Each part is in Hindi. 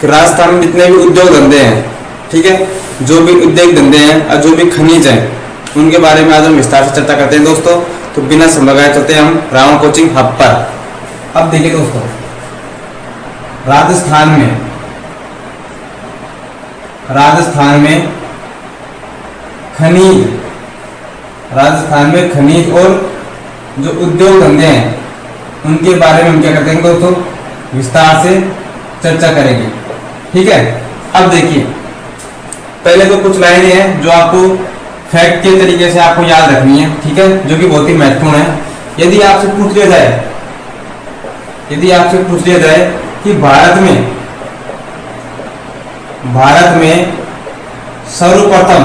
कि राजस्थान में जितने भी उद्योग धंधे हैं, ठीक है, जो भी उद्योग धंधे हैं और जो भी खनिज हैं, उनके बारे में आज हम विस्तार से चर्चा करते हैं दोस्तों। तो बिना समय लगाए चलते हैं हम रावण कोचिंग हब पर। अब देखिए दोस्तों, राजस्थान में खनिज, राजस्थान में खनिज और जो उद्योग धंधे हैं उनके बारे में हम क्या करते हैं दोस्तों, विस्तार से चर्चा करेंगे, ठीक है। अब देखिए, पहले तो कुछ लाइनें हैं जो आपको फैक्ट के तरीके से आपको याद रखनी है, ठीक है, जो कि बहुत ही महत्वपूर्ण है। यदि आपसे पूछ लिया जाए कि भारत में सर्वप्रथम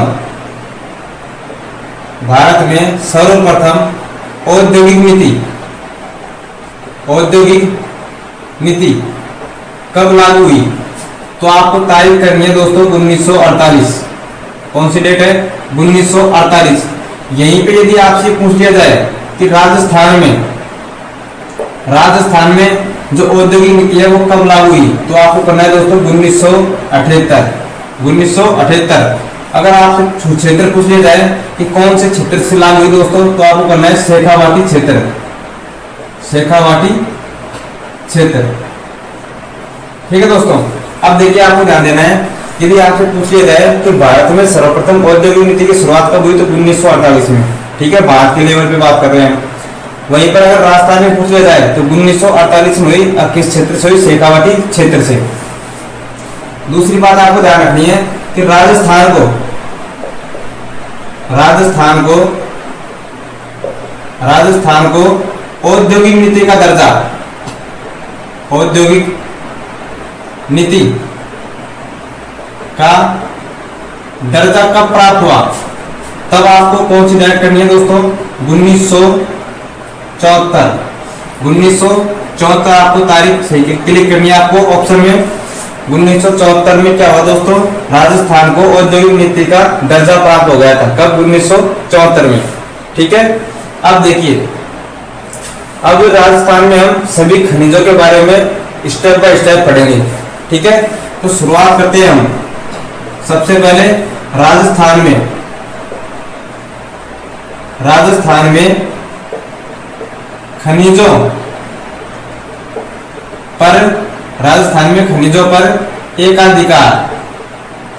औद्योगिक नीति कब लागू हुई, तो आपको तारीख करनी है दोस्तों 1948। कौन सी डेट है, 1948। यहीं पे यदि आपसे पूछ लिया जाए कि राजस्थान में जो औद्योगिक नीति है वो कब लागू हुई, तो आपको करना है दोस्तों 1978। अगर आपसे क्षेत्र पूछ लिया जाए कि कौन से क्षेत्र से लागू हुई दोस्तों, तो आपको करना है शेखावाटी क्षेत्र, ठीक है दोस्तों। अब देखिए, आपको ध्यान देना है, यदि आपसे पूछ लिया जाए कि भारत में सर्वप्रथम औद्योगिक नीति की शुरुआत कब हुई, तो 1948 में, ठीक है, भारत के लेवल पे बात कर रहे हैं। वहीं पर अगर राजस्थान में पूछ लिया जाए तो 1948 में हुई, और किस क्षेत्र से हुई, शेखावाटी क्षेत्र से। दूसरी बात आपको ध्यान रखनी है कि राजस्थान को औद्योगिक नीति का दर्जा, औद्योगिक नीति का दर्जा कब प्राप्त हुआ, तब आपको कौन सी डायरेक्ट करनी है दोस्तों, 1974 आपको तारीख सही क्लिक करनी है आपको ऑप्शन में। 1974 में क्या हुआ दोस्तों, राजस्थान को औद्योगिक नीति का दर्जा प्राप्त हो गया था। कब, 1974 में, ठीक है। अब देखिए, अब राजस्थान में हम सभी खनिजों के बारे में स्टेप बाय स्टेप पढ़ेंगे, ठीक है। तो शुरुआत करते हैं हम सबसे पहले राजस्थान में खनिजों पर एकाधिकार,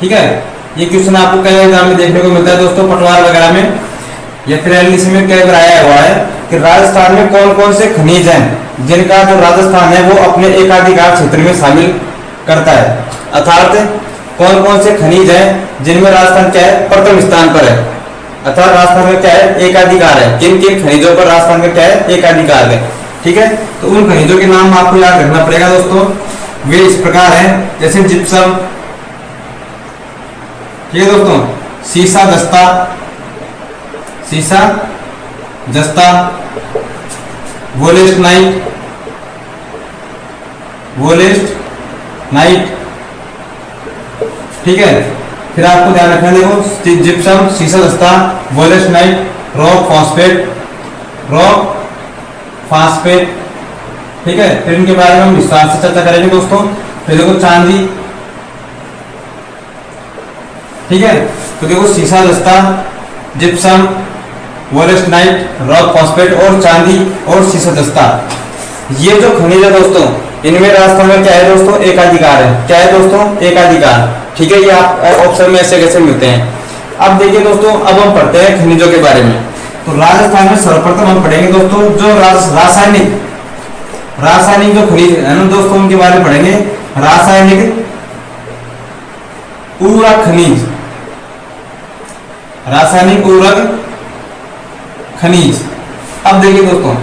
ठीक है। ये क्वेश्चन आपको कई एग्जाम में देखने को मिलता है दोस्तों, पटवार वगैरह में या फिर एलडीसी में कई बार आया हुआ है कि राजस्थान में कौन कौन से खनिज हैं जिनका जो राजस्थान है वो अपने एकाधिकार क्षेत्र में शामिल करता है। अर्थात कौन कौन से खनिज हैं जिनमें राजस्थान क्या है, प्रथम स्थान पर है, अर्थात राजस्थान में क्या है, एकाधिकार है। किन किन खनिजों पर राजस्थान में क्या है, एकाधिकार है, ठीक है। तो उन खनिजों के नाम आपको याद रखना पड़ेगा दोस्तों। वे इस प्रकार हैं, जैसे जिप्सम, ठीक है दोस्तों, सीसा जस्ता, वोलेस्ट नाइट, ठीक है। फिर आपको ध्यान रखना, देखो, जिप्सम, सीसा दस्ता, वोलेस्ट नाइट, रॉक फॉस्फेट, ठीक है। फिर इनके बारे में हम विस्तार से चर्चा करेंगे दोस्तों। फिर देखो चांदी, ठीक है। तो देखो सीसा दस्ता, जिप्सम, वोलेस्ट नाइट, रॉक फॉस्फेट और चांदी और सीसा दस्ता, ये जो खनिज है दोस्तों, इनमें राजस्थान में क्या है दोस्तों, एकाधिकार है। क्या है दोस्तों, एकाधिकार, ठीक है। ये आप ऑप्शन में ऐसे कैसे मिलते हैं। अब देखिए दोस्तों, अब हम पढ़ते हैं खनिजों के बारे में। तो राजस्थान में सर्वप्रथम हम पढ़ेंगे दोस्तों जो रासायनिक जो खनिज है ना दोस्तों, उनके बारे में पढ़ेंगे। रासायनिक उर्वरक खनिज। अब देखिए दोस्तों,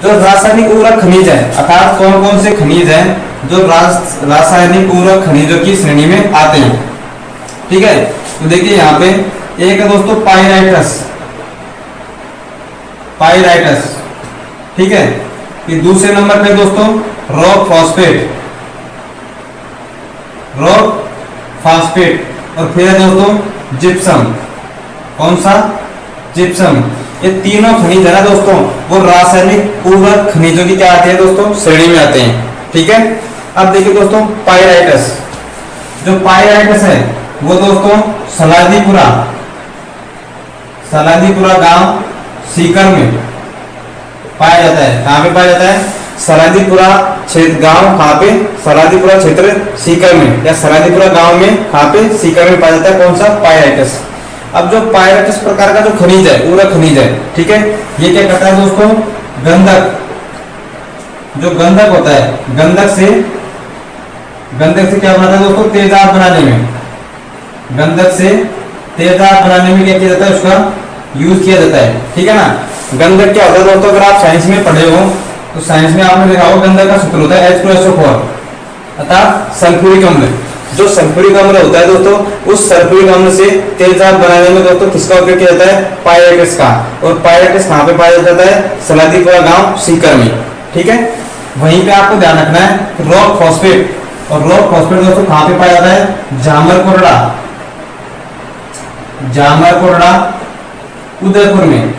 जो रासायनिक उर्वरक खनिज है, अर्थात कौन कौन से खनिज हैं जो रासायनिक उर्वरक खनिजों की श्रेणी में आते हैं, ठीक है। तो देखिए यहाँ पे एक है दोस्तों पाइराइटस, ठीक है। फिर दूसरे नंबर पे दोस्तों रॉक फॉस्फेट और फिर है दोस्तों जिप्सम। कौन सा, जिप्सम। ये तीनों खनिज है ना दोस्तों, वो रासायनिक उर्वरक खनिजों की क्या आते हैं दोस्तों, श्रेणी में आते हैं, ठीक है। अब देखिए दोस्तों, जो पायराइटस है वो दोस्तों सलादीपुरा गांव सीकर में पाया जाता है। कहाँ पे पाया जाता है? सलादीपुरा क्षेत्र गांव, कहाँ पे? सलादीपुरा क्षेत्र सीकर में, या सलादीपुरा गांव में, कहाँ पे? सीकर में पाया जाता है। कौन सा? पायराइटस। अब जो पायराइटस प्रकार का जो खनिज है, पूरा खनिज है, ठीक है, ये क्या करता है दोस्तों? गंधक, जो गंधक होता है, गंधक से क्या बनाता है दोस्तों? तेजाब बनाने में, गंधक से तेजाब बनाने में क्या किया जाता है? उसका यूज किया जाता है, ठीक है ना। गंधक क्या होता है दोस्तों? अगर आप साइंस में पढ़े हो तो साइंस में आपने देखा होगा गंधक का सूत्र होता है H2SO4 अर्थात सल्फ्यूरिक अम्ल। जो सल्फ्यूरिक अम्ल होता है दोस्तों, उस सल्फ्यूरिक अम्ल से तेजाब बनाने में दोस्तों किसका उपयोग किया जाता है? पायराइटस का। और पायराइटस कहाँ पे पाया जाता है? सलादीपुरा गांव सीकर में, ठीक है। वहीं पे आपको ध्यान रखना है रॉक फॉस्फेट, और रॉक फॉस्फेट दोस्तों कहाँ पे पाया जाता है? जामरकोटड़ा उदयपुर में,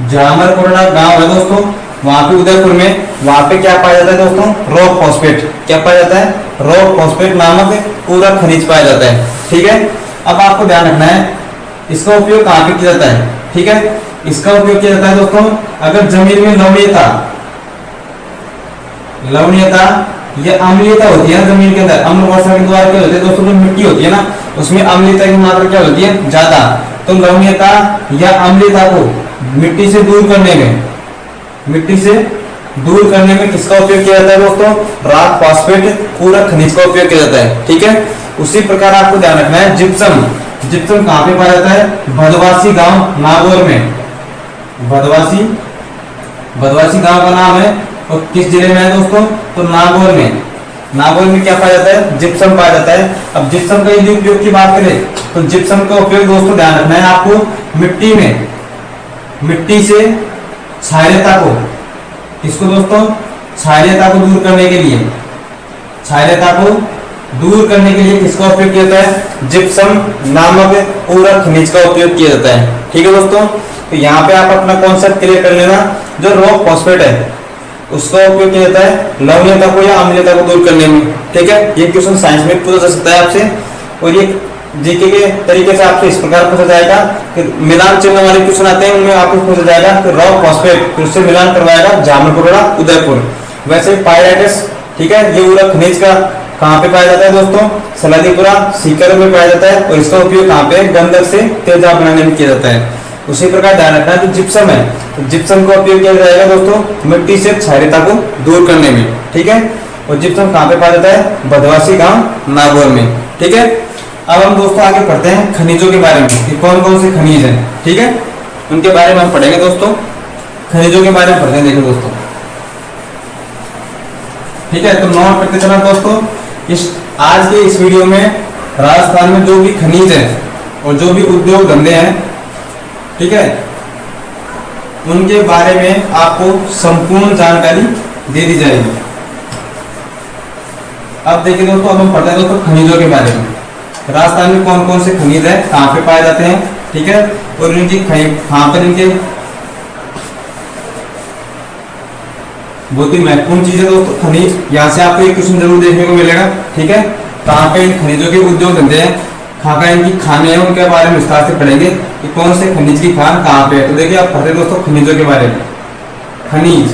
जामरकोटड़ा गांव है दोस्तों, वहां पे उदयपुर में, वहां पे क्या पाया जाता है दोस्तों? Rock phosphate. क्या पाया जाता है? रॉक फॉस्फेट नामक पूरा खनिज पाया जाता है, ठीक है। अब आपको ध्यान रखना है इसका उपयोग कहाँ पे किया जाता है, ठीक है। इसका उपयोग किया जाता है दोस्तों अगर जमीन में लवणीयता या अम्लीयता होती है जमीन के अंदर। अम्ल वर्षा के द्वारा क्या होती है दोस्तों? जो मिट्टी होती है ना, उसमें अम्लीयता की मात्रा क्या होती है? ज्यादा। तो लवणीयता या अम्लीयता को मिट्टी से दूर करने में किसका उपयोग किया जाता है दोस्तों? रॉक फॉस्फेट पूरक खनिज का उपयोग किया जाता है, ठीक है। उसी प्रकार आपको ध्यान रखना है जिप्सम। जिप्सम कहाँ पे पाया जाता है? भदवासी गांव नागौर में। भदवासी गांव का नाम है, और किस जिले में है दोस्तों? तो नागौर में। नागौर में क्या पाया जाता है? जिप्सम पाया जाता है। अब जिप्सम का यदि उपयोग की बात करें तो जिप्सम का उपयोग दोस्तों ध्यान रखना है आपको मिट्टी से क्षारीयता को, किसको दोस्तों? क्षारीयता को दूर करने के लिए, किसका उपयोग किया जाता है? जिप्सम नामक पूरक खनिज का उपयोग किया जाता है, ठीक है दोस्तों। तो यहाँ पे आप अपना कॉन्सेप्ट क्लियर कर लेना। जो रॉक फॉस्फेट है उसका उपयोग किया जाता है लवणीयता को या अम्लीयता को दूर करने में, ठीक है। ये क्वेश्चन साइंस में पूछा जा सकता है आपसे, और ये जीके के तरीके से आपसे इस प्रकार पूछा जाएगा कि मिलान चिन्ह वाले क्वेश्चन आते हैं, उनमें आपको पूछा जाएगा कि रॉक फॉस्फेट उससे मिलान करवाएगा जामरकोटड़ा उदयपुर। वैसे पायराइटस, ठीक है, ये पूरा खनिज का कहाँ पे पाया जाता है दोस्तों? सलादीपुरा सीकर में पाया जाता है, और इसका उपयोग कहाँ पे? गंधक से तेजाब बनाने में किया जाता है। उसी प्रकार ध्यान रखना है जो जिप्सम है, तो जिप्सम का उपयोग किया जाएगा दोस्तों मिट्टी से क्षारीयता को दूर करने में, ठीक है। और जिप्सम कहाँ पे पाया जाता है? भदवासी गांव नागौर में, ठीक है। अब हम दोस्तों आगे पढ़ते हैं खनिजों के बारे में कि कौन कौन से खनिज हैं, ठीक है, उनके बारे में हम पढ़ेंगे दोस्तों। खनिजों के बारे में पढ़ते हैं, देखो दोस्तों, ठीक है। तो नोट करते चलना दोस्तों। आज के इस वीडियो में राजस्थान में जो भी खनिज है और जो भी उद्योग धंधे हैं, ठीक है, उनके बारे में आपको संपूर्ण जानकारी दे दी जाएगी। अब देखिए दोस्तों, अब हम पढ़ते हैं दोस्तों खनिजों के बारे में। राजस्थान में कौन कौन से खनिज है, कहाँ पे पाए जाते हैं, ठीक है, और इनकी कहाँ पर इनके बहुत ही महत्वपूर्ण चीज है दोस्तों खनिज। यहाँ से आपको एक क्वेश्चन जरूर देखने को मिलेगा, ठीक है। कहाँ पे इन खनिजों के उद्योग धंधे हैं, खाका इनकी खाने हैं, उनके बारे में विस्तार से पढ़ेंगे कि कौन से खनिज की खान कहाँ पे है। तो देखिए आप पढ़ते दोस्तों खनिजों के बारे में। खनिज,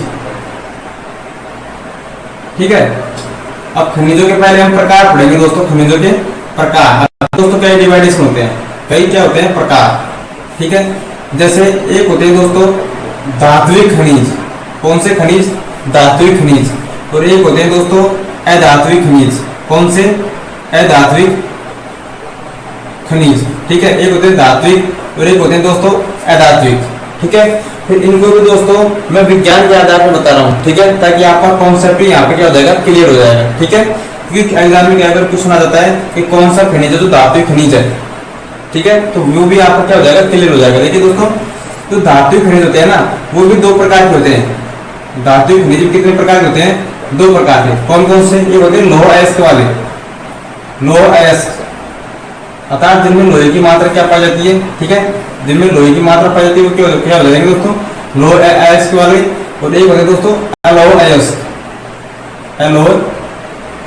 ठीक है। अब खनिजों के पहले हम प्रकार पढ़ेंगे दोस्तों। खनिजों के प्रकार दोस्तों कई डिवाइडेशन होते हैं, कई क्या होते हैं? प्रकार, ठीक है। जैसे एक होते हैं दोस्तों धात्विक खनिज। कौन से खनिज? धात्विक खनिज। और एक होते हैं दोस्तों अधात्विक खनिज। कौन से? अधात्विक खनिज, ठीक है। एक होते हैं धात्विक और एक होते हैं दोस्तों अधात्विक, ठीक है। फिर इनको भी दोस्तों मैं विज्ञान के आधार पर बता रहा हूँ, ठीक है, ताकि आपका कॉन्सेप्ट यहाँ पे क्या हो जाएगा? क्लियर हो जाएगा, ठीक है। क्योंकि एग्जाम में क्या अगर क्वेश्चन आ जाता है कि कौन सा खनिज है जो धात्विक खनिज है, ठीक है, तो वो भी आपका क्या हो जाएगा? क्लियर हो जाएगा। देखिए दोस्तों, जो धात्विक खनिज होते हैं ना, वो भी दो प्रकार के होते हैं। धात्विक खनिज कितने प्रकार के होते हैं? दो प्रकार के। कौन कौन से? ये होते हैं लौह अयस्क वाले, लौह अयस्क अर्थात जिनमें लोहे की मात्रा क्या पाई जाती है, ठीक है, जिनमें लोहे की मात्रा पाई जाती है वो क्या हो जाएंगे दोस्तों? लौह अयस्क वाले। और एक होते हैं दोस्तों अलौह अयस्क, अलौह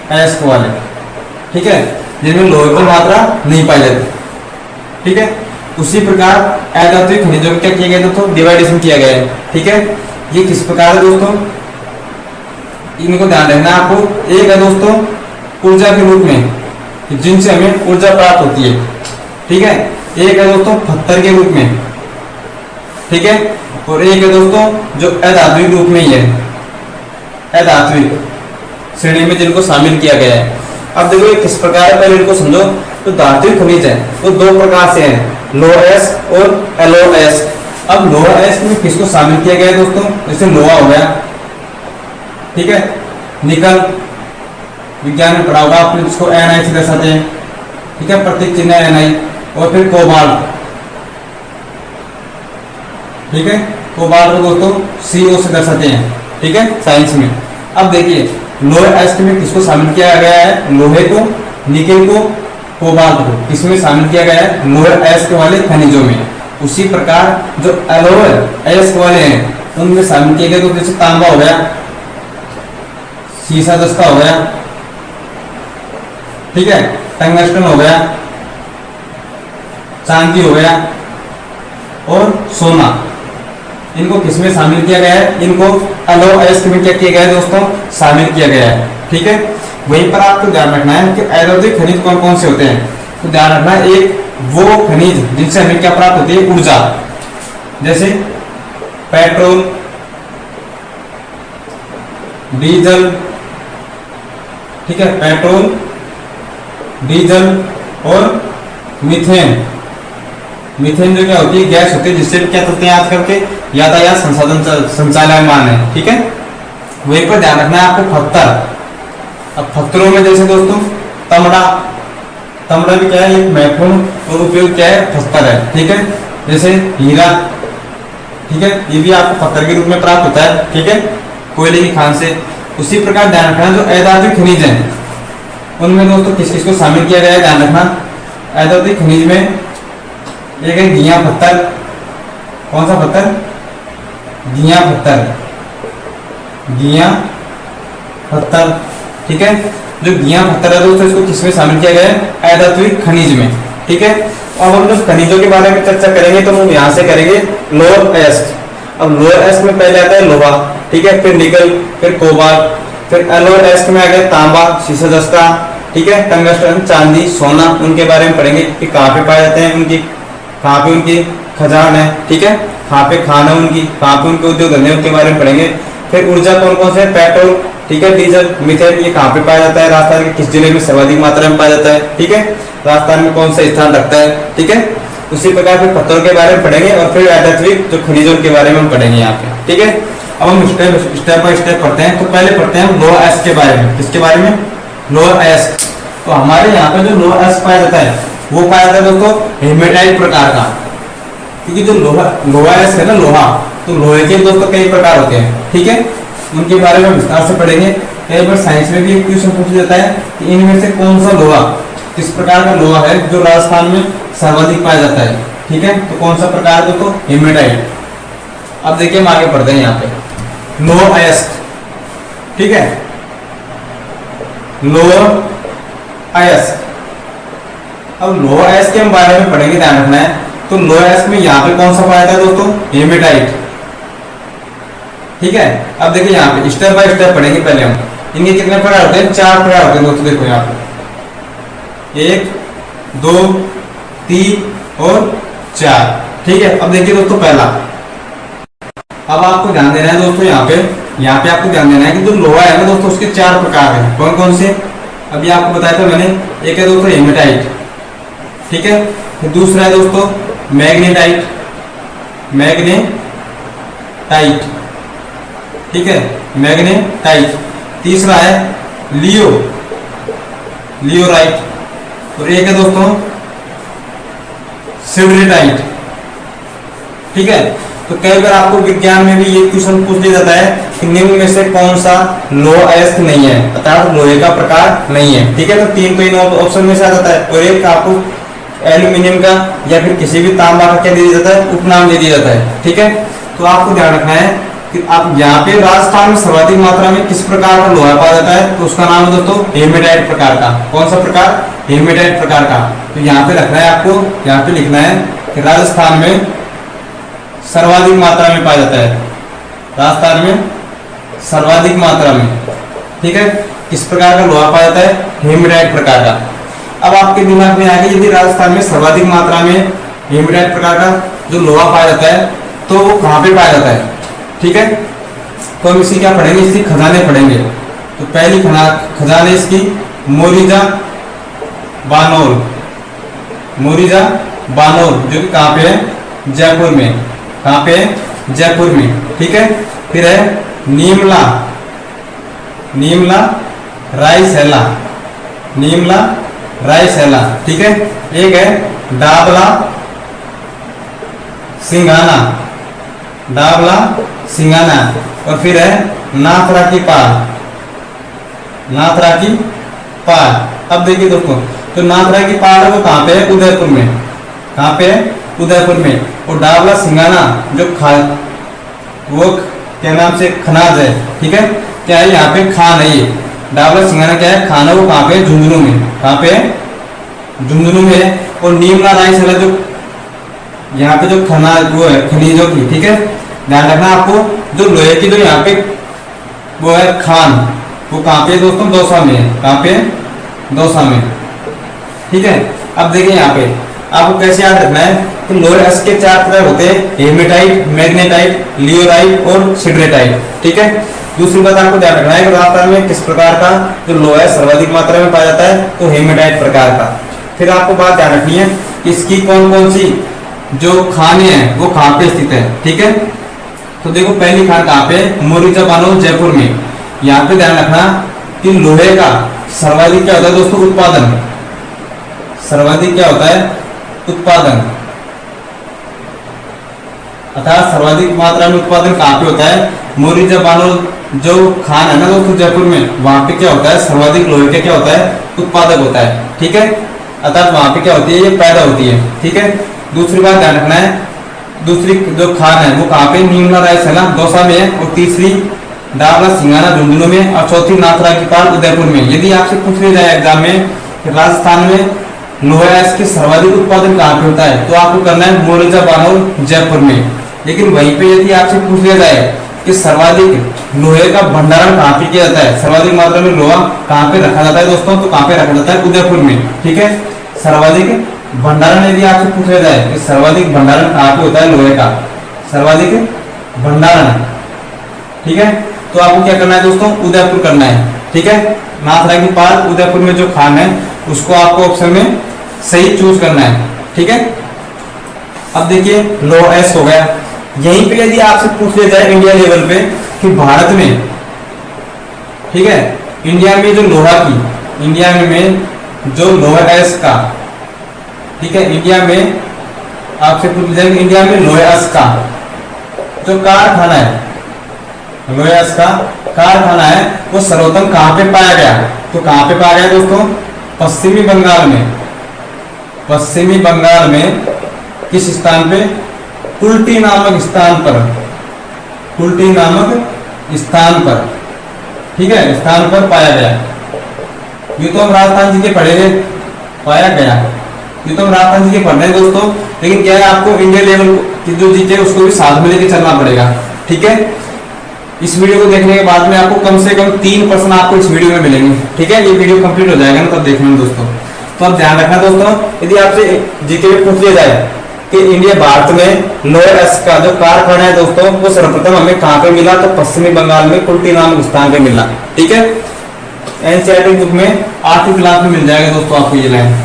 अयस्क वाले, ठीक है। जिनमें लोहे की मात्रा नहीं पाई जाती। ठीक है, उसी प्रकार अधात्विक खनिजों में क्या किया गया दोस्तों, डिवाइडेशन किया गया है। ठीक है, ये किस प्रकार है दोस्तों, इनको ध्यान रखना आपको। एक है दोस्तों ऊर्जा के रूप में, जिनसे हमें ऊर्जा प्राप्त होती है। ठीक है, एक है दोस्तों पत्थर के रूप में। ठीक है, और एक है दोस्तों जो अधात्विक रूप में ही है, अधात्विक श्रेणी में जिनको शामिल किया गया है। अब देखो ये किस प्रकार है, पहले इनको समझो। तो धात्विक खनिज है वो दो प्रकार से है, लोएस और एलोएस। अब लोएस में किसको शामिल किया गया है दोस्तों, जैसे लोहा हो गया। ठीक है, निकल विज्ञान में पढ़ा होगा आपने, जिसको Ni से दर्शाते हैं। ठीक है, प्रतीक चिन्ह Ni। और फिर कोबाल्ट। ठीक है, कोबाल्ट को दोस्तों CO से दर्शाते हैं। ठीक है, साइंस में। अब देखिए लोएस में किसको शामिल किया गया है, लोहे को, निकेल को, कोबाल्ट को किसमें शामिल किया गया है, लोएस वाले खनिजों में। उसी प्रकार जो एलोएस वाले हैं उनमें शामिल किए गए, तो जैसे तांबा हो गया, सीसा दस्ता हो गया। ठीक है, टंगस्टन हो गया, चांदी हो गया और सोना। इनको किसमें शामिल किया गया है, इनको एलोएस में क्या किया गया है दोस्तों, शामिल किया गया है। ठीक है, वहीं पर आपको ध्यान रखना है कि अधात्विक खनिज कौन कौन से होते हैं। तो ध्यान रखना है, एक वो खनिज जिनसे हमें क्या प्राप्त होती है, ऊर्जा, जैसे पेट्रोल, डीजल। ठीक है, पेट्रोल, डीजल और मीथेन। मीथेन जो क्या होती है, गैस होती है, जिससे क्या करते हैं आजकल के यातायात संसाधन संचालयमान है। ठीक है, वहीं पर ध्यान रखना है आपको पत्थर। अब पत्थरों में जैसे दोस्तों तांबा, तांबा भी क्या है, एक महत्वपूर्ण और उपयोग क्या है, पत्थर है। ठीक है, जैसे हीरा। ठीक है, ये भी आपको पत्थर के रूप में प्राप्त होता है। ठीक है, कोयले की खान से। उसी प्रकार ध्यान रखना जो अधात्विक खनिज है उनमें दोस्तों किस किस को शामिल किया गया है, ध्यान रखना। अधात्विक खनिज में एक है घिया पत्थर। कौन सा पत्थर, घिया पत्थर, घिया पत्थर। ठीक है, जो घिया पत्थर है दोस्तों इसको किसमें शामिल किया गया है, अधात्विक खनिज में। ठीक है, अब हम जब खनिजों के बारे में चर्चा करेंगे तो हम यहाँ से करेंगे लोअर एस्ट। अब लोअर एस्ट में पहले आता है लोहा। ठीक है, फिर निकल, फिर कोबाल्ट, फिर लोअर एस्ट में आ गया तांबा, सीसा दस्ता। ठीक है, टंगस्टन, चांदी, सोना। उनके बारे में पढ़ेंगे कि कहाँ पे पाए जाते हैं, उनकी कहाँ पे उनकी खजान है। ठीक है, कहाँ पे खान है उनकी, कहाँ पे उनके उद्योग धंधे, उनके बारे में पढ़ेंगे। फिर ऊर्जा कौन कौन से, पेट्रोल, ठीक है, डीजल, मीथेन, ये कहाँ पे पाया जाता है, राजस्थान के किस जिले में सर्वाधिक मात्रा में पाया जाता है। ठीक है, राजस्थान में कौन सा स्थान रखता है। ठीक है, उसी प्रकार फिर पत्थरों के बारे में पढ़ेंगे और फिर अधात्विक जो खनिजों के बारे में हम पढ़ेंगे यहाँ पे। ठीक है, अब हम स्टेप बाय स्टेप पढ़ते हैं। तो पहले पढ़ते हैं लोअर एस के बारे में। किसके बारे में, लोअर एस। तो हमारे यहाँ पे जो लोअर एस पाया जाता है वो पाया जाता है दोस्तों हेमेटाइट प्रकार का। क्योंकि जो लोहा एस है ना, लोहा, तो लोहे के दोस्तों कई प्रकार होते हैं। ठीक है, उनके बारे में विस्तार से पढ़ेंगे। कई बार साइंस में भी एक क्वेश्चन पूछा जाता है कि इनमें से कौन सा लोहा, किस प्रकार का लोहा है जो राजस्थान में सर्वाधिक पाया जाता है। ठीक है, तो कौन सा प्रकार है दोस्तों, हेमेटाइट। अब देखिए हम आगे पढ़ते हैं यहाँ पे लोअर एस। ठीक है, लोअर एस। अब लोअर एस के हम बारे में पढ़ेंगे, ध्यान रखना है। तो लोअर एस में यहाँ पे कौन सा पाया जाता है दोस्तों, हेमेटाइट। ठीक है, अब देखिए यहाँ पे स्टेप बाय स्टेप पढ़ेंगे। पहले हम इनके कितने प्रकार होते हैं, 4 प्रकार होते हैं दोस्तों। देखो यहाँ पे 1, 2, 3 और 4। ठीक है, अब देखिए दोस्तों पहला, अब आपको ध्यान देना है दोस्तों यहाँ पे आपको ध्यान देना है कि जो लोहा है ना दोस्तों उसके 4 प्रकार हैं। कौन कौन से, अभी आपको बताया था मैंने। एक है दोस्तों हेमेटाइट। ठीक है, फिर दूसरा है दोस्तों मैग्नेटाइट, मैग्नेटाइट। ठीक है, मैग्नेटाइट। तीसरा है लियोराइट। और एक है दोस्तों सिडरेटाइट। ठीक है, तो कई बार आपको विज्ञान में भी ये क्वेश्चन पूछ लिया जाता है कि निम्न में से कौन सा लोहा अयस्क नहीं है, अर्थात लोहे का प्रकार नहीं है। ठीक है, तो 3 तो इन ऑप्शन में से आ जाता है। और एक आपको एल्यूमिनियम का या फिर किसी भी तांबा का क्या दे दिया जाता है, उपनाम दे दिया जाता है। ठीक है, तो आपको ध्यान रखना है कि आप यहाँ पे राजस्थान में सर्वाधिक मात्रा में किस प्रकार का लोहा पाया जाता है, तो उसका नाम है दोस्तों हेमेटाइट प्रकार का। कौन सा प्रकार, हेमेटाइट प्रकार का। तो यहाँ पे रखना है आपको, यहाँ पे लिखना है कि राजस्थान में सर्वाधिक मात्रा में पाया जाता है, राजस्थान में सर्वाधिक मात्रा में, ठीक है। किस प्रकार का लोहा पाया जाता है? हेमेटाइट प्रकार का। अब आपके दिमाग में आ गया यदि राजस्थान में सर्वाधिक मात्रा में हेमेटाइट प्रकार का जो लोहा पाया जाता है तो वो कहाँ पे पाया जाता है, ठीक है। तो हम इसी क्या पढ़ेंगे, इसकी खजाने पढ़ेंगे। तो पहली खजाने इसकी मोरिजा बानोल, मोरिजा बानोल, जो कि कहाँ पे है? जयपुर में। कहाँ पे है? जयपुर में, ठीक है। फिर है नीमला, नीमला रायसेला, नीमला रायसेला, ठीक है। एक है डाबला सिंघाना, डाबला सिंघाना। और फिर है नाथरा की पाल, नाथरा की पाल। अब देखिए दोस्तों, तो नाथरा की पाल है वो कहाँ पे है? उदयपुर में। कहाँ पे है? उदयपुर में। और डाबला सिंघाना जो वो क्या नाम से खनाज है, ठीक है। क्या है? यहाँ पे खान है ये डाबला सिंघाना, क्या है? खान है वो कहाँ पे? झुंझुनू में। कहाँ पे है? झुंझुनू में। और नीमला रायसेला जो यहाँ पे जो खनाज वो है खनिजों की, ठीक है, ध्यान रखना आपको। जो लोहे की जो यहाँ पे वो है खान, वो कहाँ पे दोस्तों? दौसा में है। कहाँ पे? दौसा में, ठीक है। अब देखिए यहाँ पे आपको कैसे याद रखना है कि लोहे के 4 प्रकार होते हैं, हेमेटाइट, मैग्नेटाइट, लियोराइट और सिडरेटाइट, ठीक है। दूसरी बात आपको ध्यान रखना है कि राजस्थान में किस प्रकार का जो लोहा है सर्वाधिक मात्रा में पाया जाता है? तो हेमेटाइट प्रकार का। फिर आपको बात ध्यान रखनी है इसकी कौन कौन सी जो खाने हैं वो कहाँ पे स्थित है, ठीक है। तो देखो पहली खान कहाँ पे? मोरिजा बानोल जयपुर में। यहाँ पे ध्यान रखना कि लोहे का सर्वाधिक क्या होता है दोस्तों? उत्पादन। सर्वाधिक क्या होता है? उत्पादन। अर्थात सर्वाधिक मात्रा में उत्पादन कहाँ पे होता है? मोरिजा बानोल जो खान है ना दोस्तों जयपुर में, वहां पे क्या होता है? सर्वाधिक लोहे का क्या होता है? उत्पादक होता है, ठीक है। अर्थात वहां पे क्या होती है? ये पैदा होती है, ठीक है। दूसरी बात ध्यान रखना है, दूसरी जो खान है वो कहाँ पे? नीमला रायसेला दौसा में है। और तीसरी डाबला सिंघाना झुंझुनू में। और चौथी नाथरा की पाल उदयपुर में। यदि आपसे पूछ लिया जाए एग्जाम में कि राजस्थान में लोहा के सर्वाधिक उत्पादन कहाँ पे होता है, तो आपको करना है मोरिजा बानोल जयपुर में। लेकिन वहीं पे यदि आपसे पूछ लिया जाए कि सर्वाधिक लोहे का भंडारण कहाँ पे किया जाता है, सर्वाधिक मात्रा में लोहा कहाँ पे रखा जाता है दोस्तों, तो कहाँ पे रखा जाता है? उदयपुर में, ठीक है। सर्वाधिक भंडारण यदि आपसे पूछा जाए कि सर्वाधिक भंडारण कहाँ पे होता है लोहे का, सर्वाधिक भंडारण, ठीक है, तो आपको क्या करना है दोस्तों? उदयपुर करना है, ठीक है। नाथरा की पाल उदयपुर में जो खान है उसको आपको ऑप्शन में सही चूज करना है, ठीक है। अब देखिए लो एस हो गया। यहीं पे यदि आपसे पूछ लिया जाए इंडिया लेवल पे कि भारत में, ठीक है, इंडिया में जो लोहा की, इंडिया में जो लोहा एस का, ठीक है, इंडिया में आपसे पूछ लिया जाए कि इंडिया में लोहास का जो कारखाना है, लोहास का कारखाना है वो सर्वोत्तम कहाँ पे पाया गया? तो कहाँ पे पाया गया दोस्तों? पश्चिमी बंगाल में। पश्चिमी बंगाल में किस स्थान पे? कुल्टी नामक स्थान पर, कुल्टी नामक स्थान पर, ठीक है, स्थान पर पाया गया। ये तो हम राजस्थान जी के पढ़ेंगे, पाया गया, ये तो हम राजस्थान जी के पढ़ रहे हैं दोस्तों। लेकिन क्या है आपको इंडिया लेवल की जो जीके उसको भी साथ में लेके चलना पड़ेगा, ठीक है। इस वीडियो को देखने के बाद में आपको कम से कम 3% आपको इस वीडियो में मिलेंगे, ठीक है। ये वीडियो कंप्लीट हो जाएगा ना तब देखना दोस्तों। तो अब ध्यान रखना दोस्तों, यदि आपसे जीके में पूछ लिया जाए कि इंडिया भारत में लोहास का जो कारखाना है दोस्तों वो सर्वप्रथम हमें कहाँ पे मिला, तो पश्चिमी बंगाल में कुल्टी नामक स्थान पे मिला, ठीक है। एनसीईआरटी बुक में 8वीं क्लास में मिल जाएगा दोस्तों आपको ये लाइन।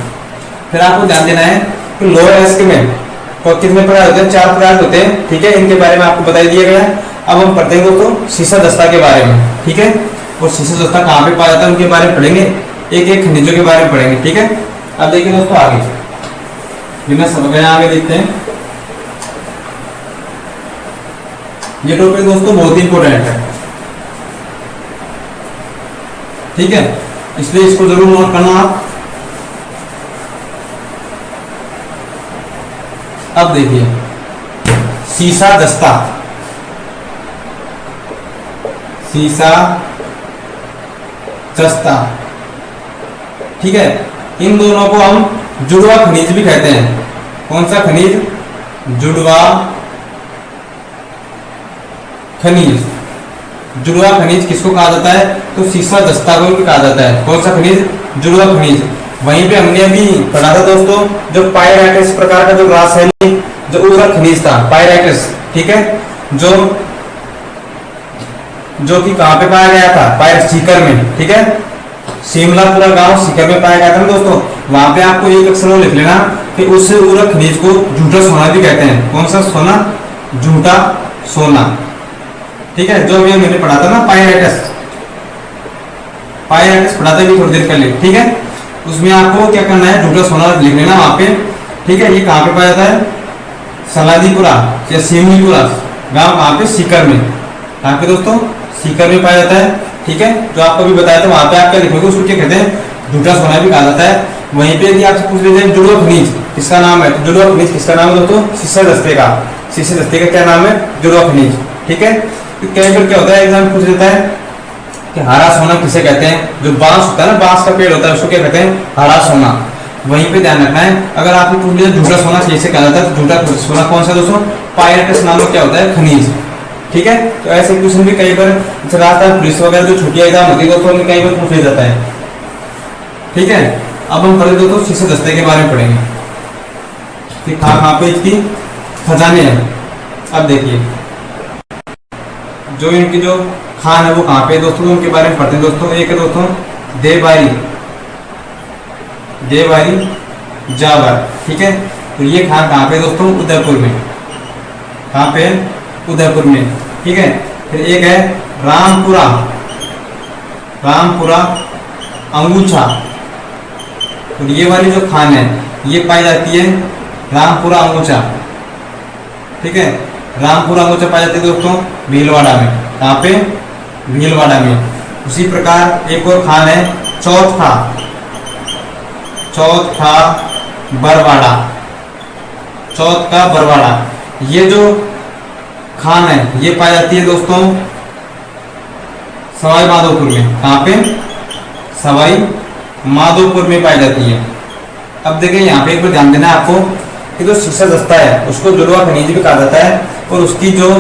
फिर आपको ध्यान देना है कि लोहास में तो कितने प्रकार होते हैं? 4 प्रकार होते हैं, ठीक है। इनके बारे में आपको बता दिया गया। अब हम पढ़ते हैं दोस्तों शीशा दस्ता के बारे में, ठीक है। और शीशा दस्ता कहाँ पे पाया जाता है उनके बारे में पढ़ेंगे, एक एक खनिजों के बारे में पढ़ेंगे, ठीक है। अब देखिए दोस्तों आगे बिना समझ गए आगे देखते हैं। ये टॉपिक दोस्तों बहुत ही इंपॉर्टेंट है, ठीक है, इसलिए इसको जरूर नोट करना आप। अब देखिए शीशा दस्ता, शीशा दस्ता, ठीक है। इन दोनों को हम जुड़वा खनिज भी कहते हैं। कौन सा खनिज? जुड़वा खनिज। जुड़वा खनिज किसको कहा जाता है? तो सीसा दस्ता को भी कहा जाता है। कौन सा खनिज? जुड़वा खनिज। वहीं पे हमने अभी पढ़ा था दोस्तों, जो पायराइटस प्रकार का जो रासायनिक जो उर्वरक खनिज था, पायराइटस, ठीक है, जो कि कहाँ पे पाया गया था? सीकर में, ठीक है, शिमलापुरा गांव सीकर में पाया गया था ना दोस्तों। वहां पे आपको एक अक्षर लिख लेना कि उस उर्वरक खनिज को झूठा सोना भी कहते हैं। कौन सा सोना? झूठा सोना, ठीक है, जो मैंने पढ़ा था ना, पायराइटस पढ़ा था अभी थोड़ी देर पहले, ठीक है। उसमें आपको क्या करना है? झूठा सोना लिख लेना वहां पे, ठीक है। ये कहाँ पे पाया जाता है? सलादीपुरा या सिमलीपुरा गांव, कहाँ पे? सीकर में। कहाँ पे दोस्तों? सीकर में पाया जाता है, ठीक है। जो आपको भी बताया था, वहां पे आप क्या लिखोगे? उसको क्या कहते हैं? झूठा सोना भी कहा जाता है। वहीं पे यदि आपसे पूछ लीजिए जुड़वा खनिज किसका नाम है, तो जुड़वा खनिज किसका नाम है दोस्तों? सीसे दस्ते का। सीसे दस्ते का क्या नाम है? जुड़वा खनिज, ठीक है। तो कई बार क्या होता है, एग्जाम पूछ लेता है कि हरा सोना किसे कहते हैं? जो बांस होता है ना, बांस का पेड़ होता है, उसको क्या कहते हैं? हरा सोना। वहीं पे ध्यान रखना है। अगर आपको पूछ लिया झूठा सोना कैसे कहा जाता है, तो झूठा सोना कौन सा दोस्तों? पायराइटस नामक क्या होता है? खनिज, ठीक है। तो ऐसे क्वेश्चन भी कई बार राजस्थान पुलिस वगैरह जो छुट्टियां एग्जाम होती है दोस्तों, कई बार पूछ लिया जाता है, ठीक है। अब हम पढ़े दोस्तों सीसे दस्ते के बारे में पढ़ेंगे कि कहाँ पे इसकी खजाने हैं। अब देखिए जो इनकी जो खान है वो कहाँ पे दोस्तों, उनके बारे में पढ़ते हैं दोस्तों। एक है दोस्तों देवबारी जावर, ठीक है। तो ये खान कहाँ पे दोस्तों? उदयपुर में। कहाँ पे? उदयपुर में, ठीक है। फिर एक है रामपुरा अंगूछा। तो ये वाली जो खान है ये पाई जाती है रामपुरा अंगूछा, ठीक है। रामपुरा अंगूछा पाई जाती है दोस्तों भीलवाड़ा में। कहाँ पे? भीलवाड़ा में। उसी प्रकार एक और खान है चौथ का बरवाड़ा। ये जो खान है ये पाई जाती है दोस्तों सवाई माधोपुर में। कहाँ पे? सवाई माधोपुर में पाई जाती है। अब देखिए यहाँ पे एक बार ध्यान देना है आपको कि जो सीसा दस्ता है उसको जुड़वा खनिज भी कहा जाता है, और उसकी जो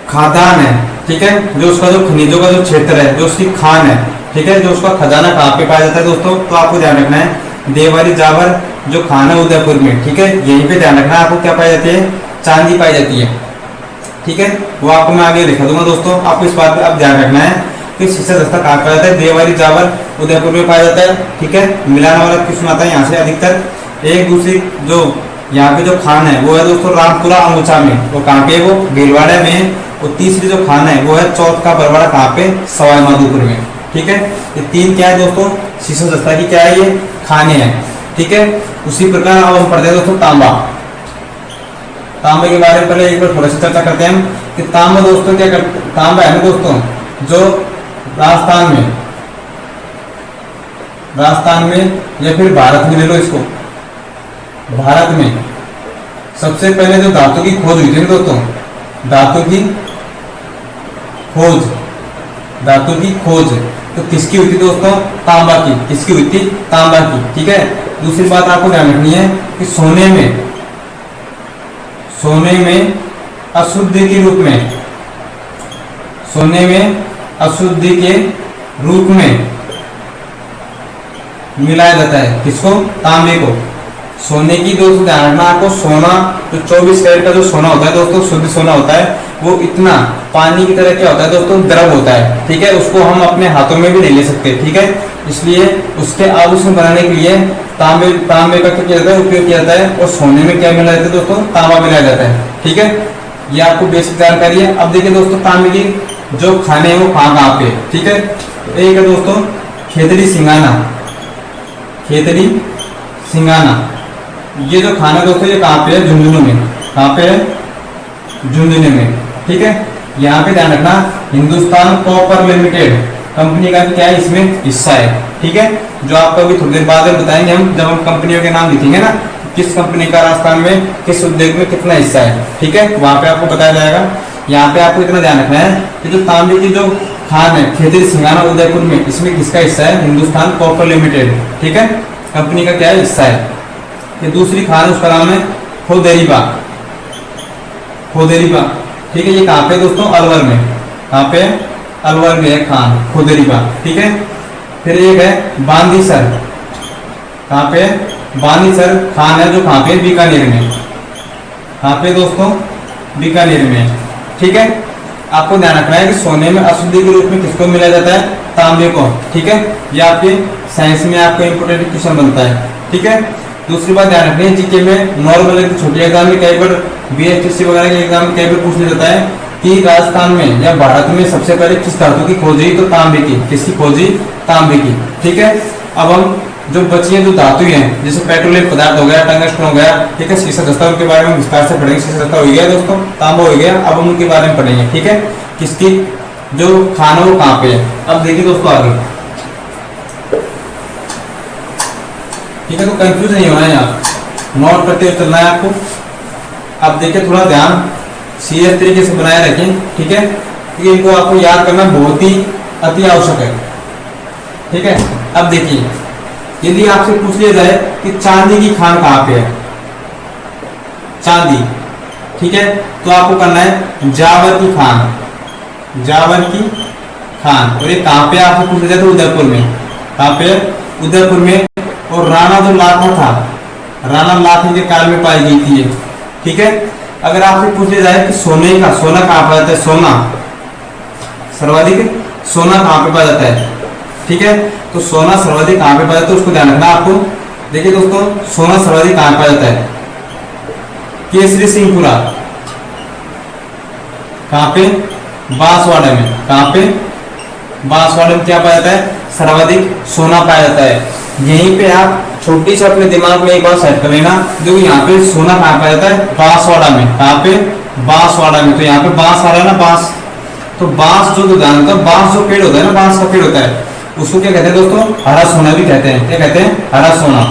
खादान है, ठीक है, जो उसका जो खनिजों का जो क्षेत्र है, जो उसकी खान है, ठीक है, जो उसका खजाना कहाँ पे पाया जाता है दोस्तों, तो आपको ध्यान रखना है देवबारी जावर जो खान है उदयपुर में, ठीक है। यहीं पे ध्यान रखना है आपको क्या पाई जाती है? चांदी पाई जाती है, ठीक है। वो आपको मैं आगे लिखा दूंगा दोस्तों। आपको इस बात पे अब ध्यान रखना है कि सीसा दस्ता कहाँ पाया जाता है? देवबारी जावर उदयपुर में पाया जाता है, ठीक है। मिलाना वाला क्वेश्चन आता है यहाँ से अधिकतर। एक दूसरी जो यहाँ पे जो खान है वो है दोस्तों रामपुरा अंगूछा में, वो कहाँ पे? वो भीलवाड़ा में। और तीसरी जो खान है वो है चौथ का बरवाड़ा, कहाँ पे? सवाई माधोपुर में, ठीक है। ये तीन क्या है दोस्तों? सीसा दस्ता की क्या है? ये खाने हैं, ठीक है। उसी प्रकार अब हम पढ़ते हैं दोस्तों तांबे के बारे में पहले एक बार थोड़ा सा चर्चा करते हैं कि तांबा दोस्तों क्या करते? तांबा है ना दोस्तों जो राजस्थान में या फिर भारत में ले लो इसको, भारत में सबसे पहले जो धातु की खोज हुई थी दोस्तों, धातु की खोज तो किसकी हुई थी दोस्तों? तांबा की। किसकी हुई थी? तांबा की, ठीक है। दूसरी बात आपको ध्यान रखनी है कि सोने में अशुद्धि के रूप में मिलाया जाता है। किसको? तांबे को। सोने की दोस्तों ध्यान रखना आपको, सोना जो 24 कैरेट का जो सोना होता है दोस्तों, शुद्ध सोना होता है, वो इतना पानी की तरह क्या होता है दोस्तों? द्रव होता है, ठीक है। उसको हम अपने हाथों में भी नहीं ले सकते, ठीक है। इसलिए उसके आभूषण बनाने के लिए तांबे का क्या किया जाता है? उपयोग किया जाता है। और सोने में क्या मिलाया जाता है दोस्तों? तांबा मिलाया जाता है, ठीक है। ये आपको बेसिक जानकारी है। अब देखिए दोस्तों तांबे की जो खाने हैं वो कहाँ पे, ठीक है। तो एक है दोस्तों खेतड़ी सिंगाना। ये जो खाना दोस्तों ये कहाँ पे है? झुंझुनू में। कहाँ पे है? झुंझुनू में, ठीक है। यहाँ पे ध्यान रखना हिंदुस्तान कॉपर लिमिटेड कंपनी का भी क्या है? इसमें हिस्सा है, ठीक है। जो आपको अभी थोड़ी देर बाद बताएंगे हम, जब हम कंपनियों के नाम लिखेंगे ना, किस कंपनी का राजस्थान में किस उद्योग में कितना हिस्सा है, ठीक है, वहां पे आपको बताया जाएगा। यहाँ पे आपको इतना ध्यान रखना है कि जो तांबे की जो खान है खेतरी सिंगाना उदयपुर में, इसमें किसका हिस्सा है? हिंदुस्तान कॉपर लिमिटेड, ठीक है, कंपनी का क्या है? हिस्सा है। ये दूसरी खान है, उसका नाम है खोदेरीबा, खोदेरीबा, ठीक है। ये कहाँ पे दोस्तों? अलवर में। कहाँ पे? अलवर में है खान खोदेरीबा, ठीक है। फिर एक है बांदीसर, कहाँ पे? बांदीसर खान है जो कहाँ पे? बीकानेर में। कहाँ पे दोस्तों? बीकानेर में, ठीक है। आपको ध्यान रखना है कि सोने में अशुद्धि के रूप में किसको मिला जाता है? तांबे को, ठीक है। ये आपके साइंस में आपको इंपोर्टेंट क्वेश्चन बनता है, ठीक है। दूसरी बात ध्यान रखनी है, जीके में नॉर्मल छोटे एग्जाम में कई बार बीएचएससी वगैरह के एग्जाम में कई बार पूछ लिया जाता है कि राजस्थान में या भारत में सबसे पहले किस धातु की खोज हुई? तो तांबे की। किसकी खोज हुई? तांबे की, ठीक है। अब हम जो बची है जो धातु हैं, जैसे पेट्रोलियम पदार्थ हो गया, टंगस्टन हो गया, ठीक है, शीशा जस्ता, उनके बारे में विस्तार से पढ़ेंगे। शीशा जस्ता हो गया दोस्तों, तांबा हो गया, अब हम उनके बारे में पढ़ेंगे, ठीक है। किसकी जो खान है वो कहाँ पे है? अब देखिए दोस्तों आगे, ठीक है, तो कंफ्यूज नहीं होना है, यहाँ नोट करते हुए चलना है आपको। अब देखिए थोड़ा ध्यान सीरियस तरीके से बनाए रखें, ठीक है, क्योंकि इनको आपको याद करना बहुत ही अति आवश्यक है, ठीक है। अब देखिए यदि आपसे पूछ लिया जाए कि चांदी की खान कहाँ पे है? चांदी, ठीक है, तो आपको करना है जावर की खान, जावर की खान। और ये कहाँ पे आपसे पूछ लिया जाए? तो उदयपुर में। कहाँ पे? उदयपुर में। और राणा जो लाखा था, राणा लाखे के काल में पाई गई थी, ठीक है। अगर आपसे पूछ लिया जाए कि सोने का, सोना कहाँ पाया जाता है? सोना सर्वाधिक सोना कहाँ पे पाया जाता है? ठीक है, तो सोना सर्वाधिक कहाँ पे पाया जाता है उसको ध्यान रखना आपको। देखिए दोस्तों, सोना सर्वाधिक कहाँ पाया जाता है? केसरी सिंहपुरा। कहाँ पे? बांसवाड़ा में। कहाँ पे? बांसवाड़ा में क्या पाया जाता है? सर्वाधिक सोना पाया जाता है। यहीं पे आप छोटी सी अपने दिमाग में एक बार सेट कर लेना, जो यहाँ पे सोना कहाँ पाया जाता है? बांसवाड़ा में। कहाँ पे? बांसवाड़ा में। तो यहाँ पे बांस आ रहा है ना, बांस, तो बांस जो ध्यान होता है, बांस जो पेड़ होता है ना, बांस का पेड़ होता है, उसको क्या कहते हैं दोस्तों? हरा सोना भी कहते हैं। क्या कहते हैं? हरा सोना,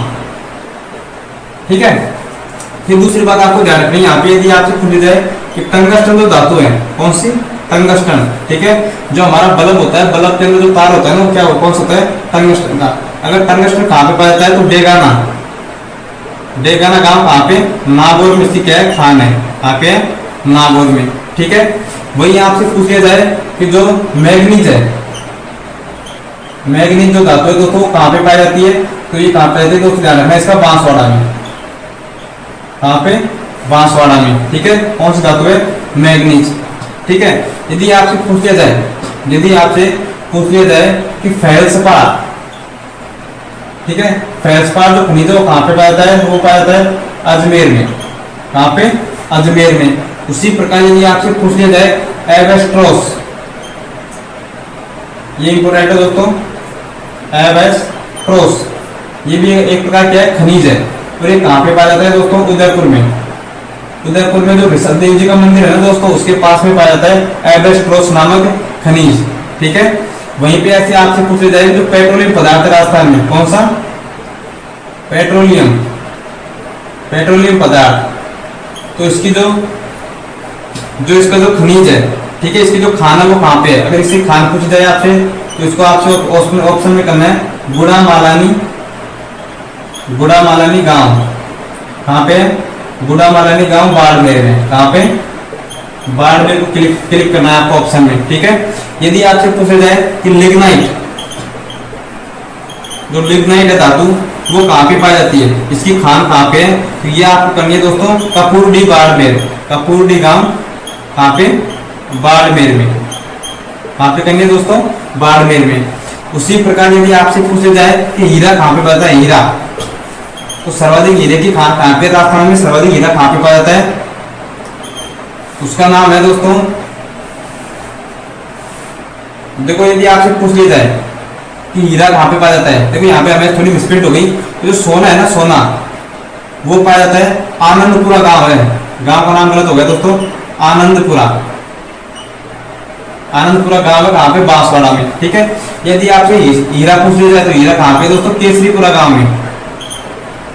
ठीक है। फिर दूसरी बात आपको ध्यान रखनी है, यहाँ पे यदि आपसे पूछ जाए कि टंगस्टन जो धातु है, कौन सी? टंगस्टन, ठीक है। जो हमारा बल्ब होता है, बल्ब के अंदर जो तार होता है ना, क्या कौन सा होता है? टंगस्टन का। अगर टंगस्टन कहाँ पे पाया जाता है? तो डेगाना, डेगाना गांव कहाँ पे? नागौर में इसकी क्या है? खान है। कहाँ पे? नागौर में, ठीक है। वही आपसे पूछ लिया जाए कि जो मैग्नीज है, मैग्नीज जो धातु है दोस्तों कहाँ पे पाई जाती है? तो ये कहाँ पे जाती है दोस्तों? ध्यान रखना इसका, बांसवाड़ा में। कहाँ पे? बांसवाड़ा में, ठीक है। कौन सी धातु है? मैग्नीज, ठीक है। यदि आपसे पूछ लिया जाए, यदि आपसे पूछ लिया जाए कि फेल्सपार, ठीक है, फेल्सपार जो खनिज है वो कहाँ पे पाया जाता है? वो पाया जाता है अजमेर में। कहाँ पे? अजमेर में। उसी प्रकार यदि आपसे पूछ लिया जाए एवेस्ट्रोस, ये इंपोर्टेंट है दोस्तों, एवेस्ट्रोस, ये भी एक प्रकार क्या है? खनिज है। और ये कहाँ पे पाया जाता है दोस्तों? उदयपुर में। उदयपुर में जो ऋषभ देव जी का मंदिर है ना दोस्तों, उसके पास में पाया जाता है एवेस्ट्रोस नामक खनिज, ठीक है। वहीं पे ऐसे आपसे पूछ लिया जाए जो पेट्रोलियम पदार्थ है राजस्थान में, कौन सा? पेट्रोलियम, पेट्रोलियम पदार्थ। तो इसकी जो इसका जो खनिज है, ठीक है, इसकी जो खान है वो कहाँ पे है? अगर इसकी खान पूछी जाए आपसे, तो इसको आपसे ऑप्शन में करना है गुड़ामालानी, गुड़ामालानी गांव। कहाँ पे? गुड़ामालानी गांव बाड़मेर में। कहाँ पे? बाड़मेर को क्लिक करना है आपको ऑप्शन में, ठीक है। यदि आपसे पूछा जाए कि लिग्नाइट, जो लिग्नाइट है धातु, वो कहाँ पे पाई जाती है? इसकी खान कहाँ पे है? तो ये आपको करनी है दोस्तों कपूरडी बाड़मेर, कपूरडी गांव। कहाँ पे? बाड़मेर में। कहाँ पे करनी है दोस्तों? बाड़मेर में। उसी प्रकार यदि आपसे पूछा जाए कि हीरा कहाँ पे पाया है? हीरा, तो सर्वाधिक हीरे की खान कहाँ पे? राजस्थान में सर्वाधिक हीरा कहाँ पे पाया जाता है? उसका नाम है दोस्तों, देखो यदि आपसे पूछ लिया जाए कि हीरा कहाँ पे पाया जाता है, देखो यहाँ पे हमें थोड़ी मिसप्रिंट हो गई। तो जो सोना है ना, सोना वो पाया जाता है आनंदपुरा गांव है, गांव का नाम गलत हो गया दोस्तों, आनंदपुरा, आनंदपुरा गांव है कहाँ पे? बांसवाड़ा में, ठीक है। यदि आपसे हीरा पूछ लिया जाए तो हीरा कहाँ पे दोस्तों? केसरीपुरा गांव में।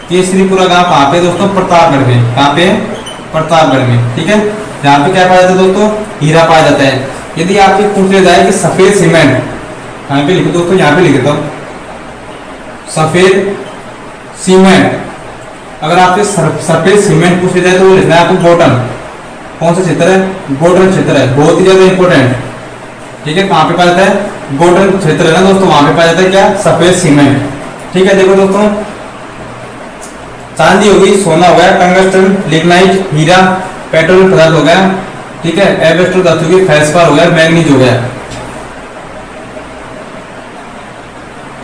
केसरीपुरा गांव कहाँ पे दोस्तों? प्रतापगढ़ में। कहाँ पे? प्रतापगढ़ में, ठीक है। यहाँ पे क्या पाया जाता है दोस्तों? हीरा पाया जाता है। यदि आपसे पूछ लिया जाए कि सफेद सीमेंट, यहाँ पे लिखो दोस्तों, यहाँ पे लिख देता हूँ, सफेद सीमेंट। अगर आपसे सफेद सीमेंट पूछ लिया जाए तो वो लिखना है आपको बॉटम। कौन सा क्षेत्र है? बॉर्डर क्षेत्र है, बहुत ही ज्यादा इंपॉर्टेंट। ठीक है, कहाँ पे पाया जाता है? बॉर्डर क्षेत्र है ना दोस्तों, वहां पे पाया जाता है क्या? सफेद सीमेंट। ठीक है, देखो दोस्तों, चांदी हो गई, सोना हो गया, टंगस्टन, लिग्नाइट, हीरा, पेट्रोलियम पदार्थ हो गया। ठीक है, एस्बेस्टोस धातु की, फेल्सपार हो गया, मैग्नीज हो गया।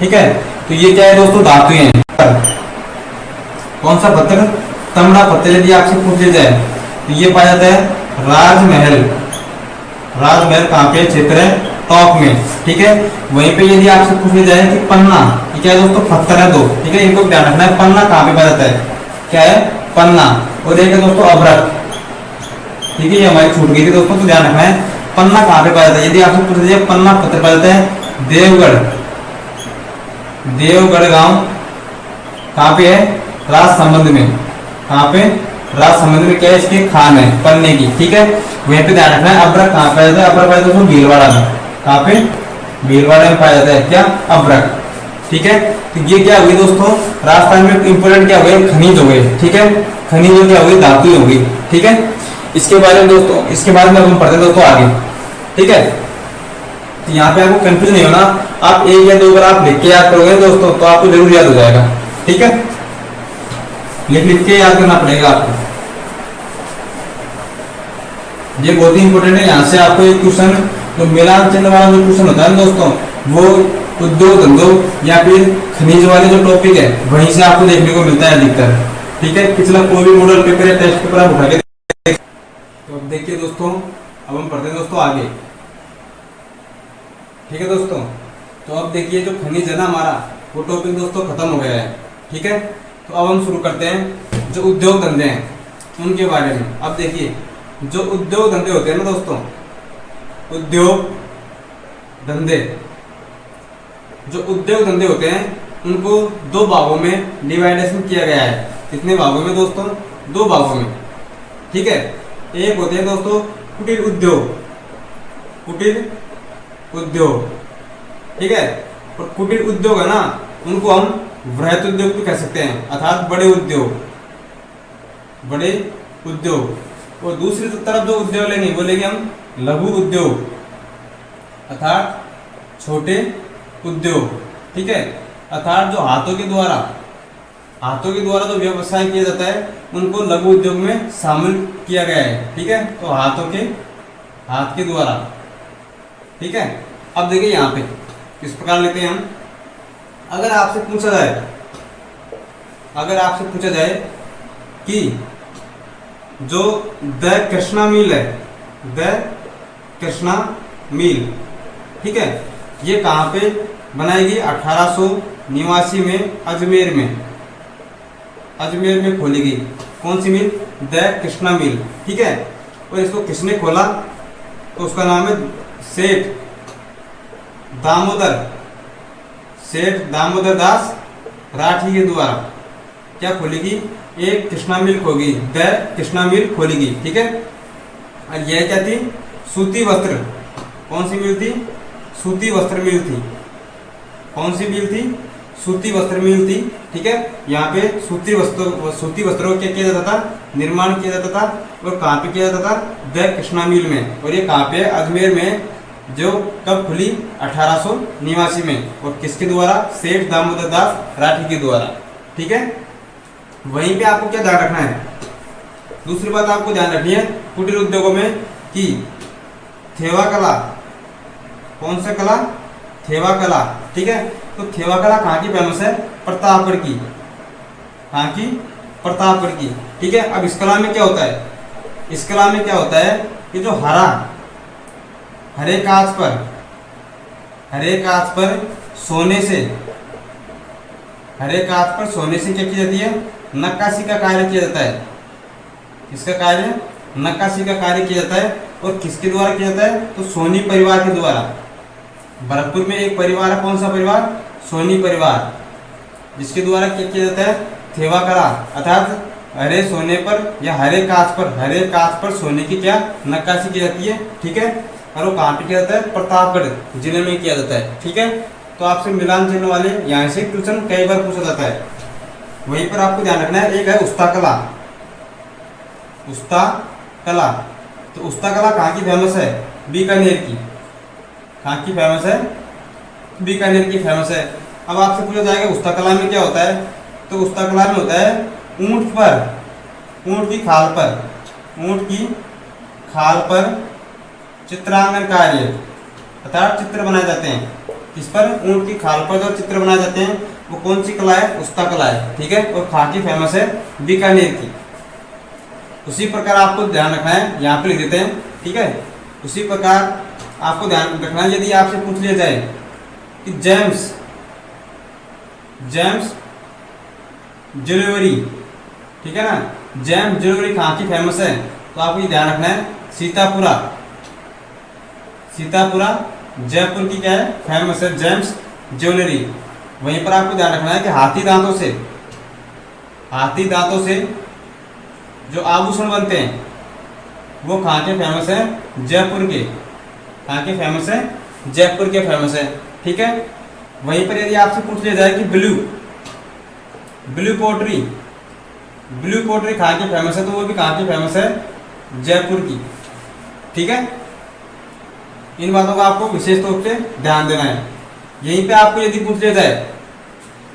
ठीक है, तो ये क्या है दोस्तों? धातुएं हैं। कौन सा पत्थर? तांबा पत्थर। यदि आपसे पूछ लिया जाए तो ये पाया जाता है राजमहल। राजमहल कहाँ पे? क्षेत्र है टॉप में। ठीक है, वहीं पे यदि आपसे पूछ लिया जाए कि पन्ना, ये क्या है दोस्तों? पत्थर है दो। ठीक है, इनको ध्यान रखना है। पन्ना कहाँ पे पाया जाता है? क्या है? पन्ना। और एक है दोस्तों अभ्रक। ठीक है, ये हमारी छूट गई थी दोस्तों, तो ध्यान रखना है। पन्ना कहाँ पे पाया जाता है? यदि आपसे पूछ लिया जाए पन्ना पत्थर पाया जाता है देवगढ़। देवगढ़ गांव कहाँ पे है? राजसमंद में। कहाँ पे? राजसमंद में। क्या है? इसकी खान है पन्ने की। ठीक है, वहीं पे ध्यान रखना है। अभ्रक कहाँ पाया जाता है? अभ्रक पाया जाता है भीलवाड़ा में। कहाँ पे? भीलवाड़ा में पाया जाता है क्या? अभ्रक। ठीक है, तो ये क्या हुई दोस्तों? राजस्थान में इंपोर्टेंट क्या हो गए? खनिज हो गए। ठीक है, खनिज क्या हो गई? धातु हो गई। ठीक है, इसके बारे में दोस्तों, इसके बारे में हम पढ़ते हैं दोस्तों आगे। ठीक है, तो यहाँ पे आपको कंफ्यूज नहीं होना। आप एक या दो बार आप लिख के याद करोगे दोस्तों तो आपको जरूर याद हो जाएगा। ठीक है, लिख के याद करना पड़ेगा आपको, ये बहुत ही इंपॉर्टेंट है। यहाँ से आपको एक क्वेश्चन, जो मिलान चिन्ह वाला जो क्वेश्चन होता है दोस्तों, वो उद्योग धंधों या फिर खनिज वाले जो टॉपिक है वहीं से आपको देखने को मिलता है अधिकतर। ठीक है, पिछला कोई भी मॉडल पेपर या टेस्ट पेपर आप उठा के तो अब देखिए दोस्तों, अब हम पढ़ते हैं दोस्तों आगे। ठीक है दोस्तों, तो अब देखिए जो खनिज है ना हमारा, वो टॉपिक दोस्तों खत्म हो गया है। ठीक है, तो अब हम शुरू करते हैं जो उद्योग धंधे हैं उनके बारे में। अब देखिए, जो उद्योग धंधे होते हैं ना दोस्तों, उद्योग धंधे, जो उद्योग धंधे होते हैं उनको दो भागों में डिवाइडेशन किया गया है। कितने भागों में दोस्तों? दो भागों में। ठीक है, एक होते हैं दोस्तों कुटीर उद्योग। कुटीर उद्योग। ठीक है, और कुटीर उद्योग है ना, उनको हम वृहत उद्योग भी कह सकते हैं, अर्थात बड़े उद्योग। बड़े उद्योग। और दूसरी तरफ जो उद्योग लेंगे वो लेंगे हम लघु उद्योग, अर्थात छोटे उद्योग। ठीक है, अर्थात जो हाथों के द्वारा जो व्यवसाय किया जाता है उनको लघु उद्योग में शामिल किया गया है। ठीक है, तो हाथ के द्वारा। ठीक है, अब देखिए यहाँ पे किस प्रकार लेते हैं हम। अगर आपसे पूछा जाए कि जो द कृष्णा मिल है, द कृष्णा मिल, ठीक है, ये कहाँ पे बनाई गई? 1889 में अजमेर में खोली गई। कौन सी मिल? द कृष्णा मिल। ठीक है, और इसको किसने खोला? तो उसका नाम है सेठ दामोदर दास राठी के द्वारा क्या खोलेगी? एक कृष्णा मिल खोली, द कृष्णा मिल खोलेगी। ठीक है, और यह क्या थी? सूती वस्त्र। कौन सी मिल थी? सूती वस्त्र मिल थी। कौन सी मिल थी? सूती वस्त्र मिल थी। ठीक है, यहाँ पे सूती वस्त्रों क्या किया जाता था? निर्माण किया जाता था। और कहाँ पे किया जाता था? द कृष्णा मिल में। और ये कहाँ पे? अजमेर में। जो कब खुली? 1889 में। और किसके द्वारा? सेठ दामोदर दास राठी के द्वारा। ठीक है, वहीं पे आपको क्या ध्यान रखना है? दूसरी बात आपको ध्यान रखनी है कुटीर उद्योगों में कि थेवा कला। कौन सा कला? थेवा कला। ठीक है, तो थेवा कला कहाँ की फेमस है? प्रतापगढ़ की। कहाँ की? प्रतापगढ़ की। ठीक है, अब इस कला में क्या होता है? इस कला में क्या होता है कि जो हरे कांच पर सोने से क्या की जाती है? नक्काशी का कार्य किया जाता है। किसका कार्य? नक्काशी का कार्य किया जाता है। और किसके द्वारा किया जाता है? तो सोनी परिवार के द्वारा। भरतपुर में एक परिवार है, कौन सा परिवार? सोनी परिवार, जिसके द्वारा क्या किया जाता है? थेवा कला, अर्थात हरे सोने पर या हरे कांच पर सोने की क्या? नक्काशी की जाती है। ठीक है, और वो कहाँ पे किया जाता है, प्रतापगढ़ जिले में किया जाता है। ठीक है, तो आपसे मिलान चिन्ह वाले यहाँ से क्वेश्चन कई बार पूछा जाता है। वहीं पर आपको ध्यान रखना है, एक है उस्ता कला। उस्ता कला, तो उस्ता कला कहाँ की फेमस है, बीकानेर की। कहाँ की फेमस है, बीकानेर की फेमस है। अब आपसे पूछा जाएगा उस्ता कला में क्या होता है, तो उस्ता कला में होता है ऊंट पर, ऊंट की खाल पर, ऊंट की खाल पर चित्रांकन कार्य, अर्थात चित्र बनाए जाते हैं। इस पर ऊंट की खाल पर जो चित्र बनाए जाते हैं वो कौन सी कला है, उस्ता कला है। ठीक है, और कहाँ की फेमस है, बीकानेर की। उसी प्रकार आपको ध्यान रखना है, यहाँ पे लिख देते हैं। ठीक है, उसी प्रकार आपको ध्यान रखना है, यदि आपसे पूछ लिया जाए कि जेम्स ज्वेलरी, ठीक है ना, जेम्स ज्वेलरी कहाँ की फेमस है, तो आपको ये ध्यान रखना है सीतापुरा। सीतापुरा जयपुर की क्या है, फेमस है जेम्स ज्वेलरी। वहीं पर आपको ध्यान रखना है कि हाथी दांतों से जो आभूषण बनते हैं वो कहाँ के फेमस है, जयपुर के। कहाँ के फेमस है, जयपुर के फेमस है। ठीक है, वहीं पर यदि आपसे पूछ लिया जाए कि ब्लू पोट्री कहाँ की फेमस है, तो वो भी कहाँ की फेमस है, जयपुर की। ठीक है, इन बातों का आपको विशेष तौर से ध्यान देना है। यहीं पे आपको यदि पूछ लिया जाए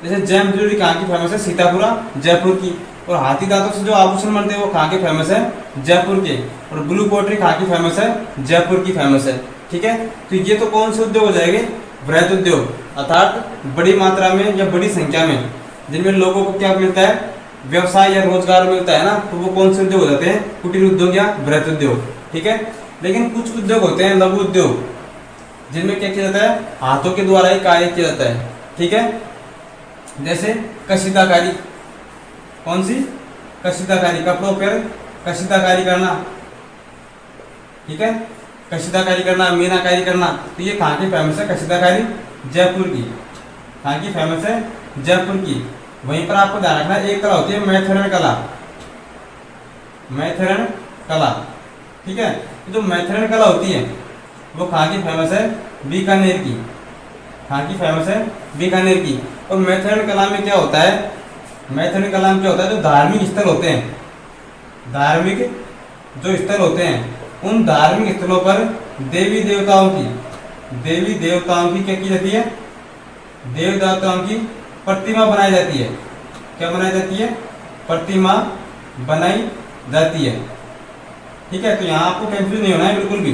जैसे जेम ज्वेलरी कहाँ की फेमस है, सीतापुरा जयपुर की। और हाथी दांतों से जो आभूषण बनते हैं वो कहाँ के फेमस है, जयपुर के। और ब्लू पोट्री कहाँ की फेमस है, जयपुर की फेमस है। ठीक है, तो ये तो कौन से उद्योग हो जाएंगे, वृहत उद्योग, अर्थात बड़ी मात्रा में या बड़ी संख्या में जिनमें लोगों को क्या मिलता है, व्यवसाय या रोजगार मिलता है ना, तो वो कौन से उद्योग हो जाते हैं, कुटीर उद्योग या वृहत उद्योग। ठीक है, लेकिन कुछ उद्योग होते हैं लघु उद्योग, जिनमें क्या किया जाता है, हाथों के द्वारा ही कार्य किया जाता है। ठीक है, जैसे कशीदाकारी, कौन सी, कशीदाकारी, कपड़ों पर कशीदाकारी करना। ठीक है, कशीदाकारी करना, मीनाकारी करना, तो ये कहाँ की फेमस है, कशीदाकारी जयपुर की। कहाँ की फेमस है, जयपुर की। वहीं पर आपको ध्यान रखना है, एक कला होती है मैथुरन कला, मैथुरन कला। ठीक है, जो मैथुरन कला होती है वो कहाँ की फेमस है, बीकानेर की। कहाँ की फेमस है, बीकानेर की। और मैथुरन कला में क्या होता है, मैथुरन कला में क्या होता है, जो धार्मिक स्थल होते हैं, धार्मिक जो स्थल होते हैं, उन धार्मिक स्थलों पर देवी देवताओं की क्या की जाती है, देवी देवताओं की प्रतिमा बनाई जाती है। क्या बनाई जाती है, प्रतिमा बनाई जाती है। ठीक है, तो यहाँ आपको कंफ्यूज नहीं होना है बिल्कुल भी।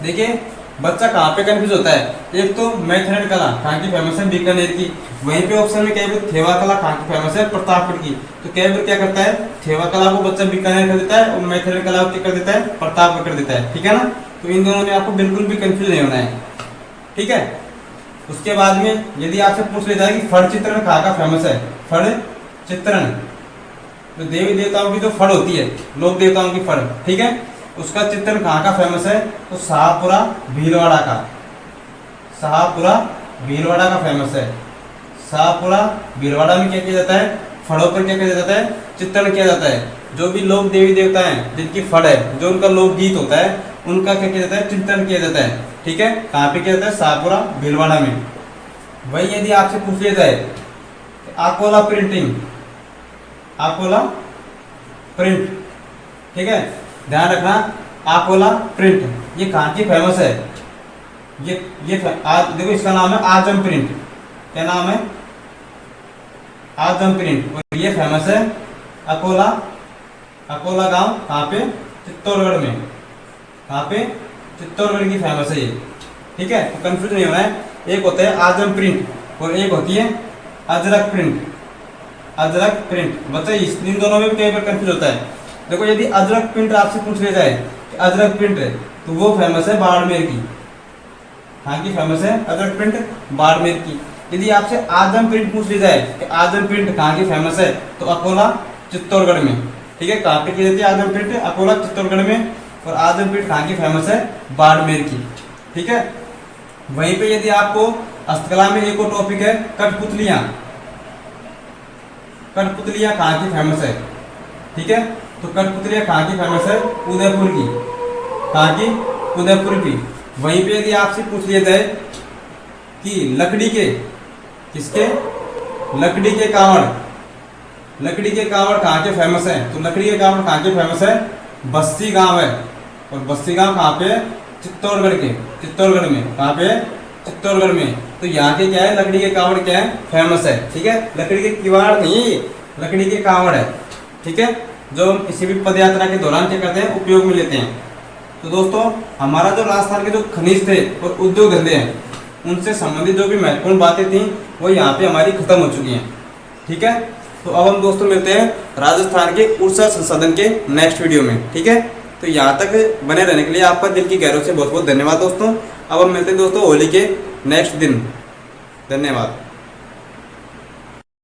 देखिए बच्चा कहाँ पे कंफ्यूज होता है, एक तो मैथुरन कला कहाँ की फेमस है, बीकानेर की। वहीं पे ऑप्शन में कई बार थेवा कला कहाँ की फेमस है, प्रतापगढ़ की। तो कई बार क्या करता है, थेवा कला को बच्चा बीकानेर कर देता है और मैथुरन कला को क्या कर देता है, प्रतापगढ़ कर देता है। ठीक है ना, तो इन दोनों में आपको बिल्कुल भी कंफ्यूज नहीं होना है। ठीक है, उसके बाद में यदि आपसे पूछ लिया जाए कि फड़ चित्रण कहाँ का फेमस है, फड़ चित्रण, तो देवी देवताओं की जो फड़ होती है, लोक देवताओं की फड़, ठीक है, उसका चित्रण कहाँ का फेमस है, तो शाहपुरा भीलवाड़ा का, शाहपुरा भीलवाड़ा का फेमस है। शाहपुरा भीलवाड़ा में क्या किया जाता है, फड़ों पर क्या किया जाता है, चित्रण किया जाता है। जो भी लोक देवी देवता हैं जिनकी फड़ है, जो उनका लोकगीत होता है, उनका क्या किया जाता है, चिंतन किया जाता है। ठीक है, कहाँ पे किया जाता है, शाहपुरा भीलवाड़ा में। वही यदि आपसे पूछ लिया जाए अकोला प्रिंटिंग, अकोला प्रिंट, ठीक है, ध्यान रखना, अकोला प्रिंट ये कहाँ की फेमस है, ये देखो इसका नाम है आजम प्रिंट। क्या नाम है, आजम प्रिंट। और ये फेमस है अकोला, अकोला गांव कहाँ पे, चित्तौड़गढ़ में। कहाँ पे, चित्तौड़गढ़ की फेमस है ये। ठीक है, तो कंफ्यूज नहीं होना है, एक होता है आजम प्रिंट और एक होती है अजरक प्रिंट। अजरक प्रिंट, बच्चा इन दोनों में भी कई बार कंफ्यूज होता है। देखो यदि अजरक प्रिंट आपसे पूछ लिया जाए कि अजरक प्रिंट है, तो वो फेमस है बाड़मेर की। हाँ की फेमस है अजरक प्रिंट, बाड़मेर की। यदि आपसे आजम प्रिंट पूछ लिया जाए कि आजम प्रिंट कहाँ की फेमस है, तो अकोला चित्तौड़गढ़ में। ठीक है, कहाँ पे की जाती है आजम प्रिंट, अकोला चित्तौड़गढ़ में। और आजम प्रिंट कहाँ की फेमस है, बाड़मेर की। ठीक है, वहीं पे यदि आपको हस्तकला में एक और टॉपिक है कठपुतलियां, कठपुतलियां कहाँ की फेमस है। ठीक है, तो कठपुतलियां कहाँ की फेमस है, उदयपुर की। कहाँ की, उदयपुर की। वहीं पे यदि आपसे पूछ लिया जाए कि लकड़ी के किसके, लकड़ी के कावड़, लकड़ी के कावड़ कहाँ के फेमस है, तो लकड़ी के कावड़ कहाँ के फेमस है, बस्सी गांव है। और बस्सी गांव कहाँ पे, चित्तौड़गढ़ के, चित्तौड़गढ़ में, कहाँ पे, चित्तौड़गढ़ में। तो यहाँ के क्या है, लकड़ी के कावड़ क्या है, फेमस है। ठीक है, लकड़ी के किवाड़ नहीं, लकड़ी के कावड़ है। ठीक है, जो हम किसी भी पद यात्रा के दौरान क्या करते हैं, उपयोग में लेते हैं। तो दोस्तों हमारा जो राजस्थान के जो खनिज थे और उद्योग धंधे हैं, उनसे संबंधित जो भी महत्वपूर्ण बातें थी वो यहाँ पे हमारी खत्म हो चुकी हैं। ठीक है, तो अब हम दोस्तों मिलते हैं राजस्थान के ऊर्जा संसाधन के नेक्स्ट वीडियो में। ठीक है, तो यहाँ तक बने रहने के लिए आपका दिल की गहराई से बहुत बहुत धन्यवाद दोस्तों। अब हम मिलते हैं दोस्तों होली के नेक्स्ट दिन। धन्यवाद।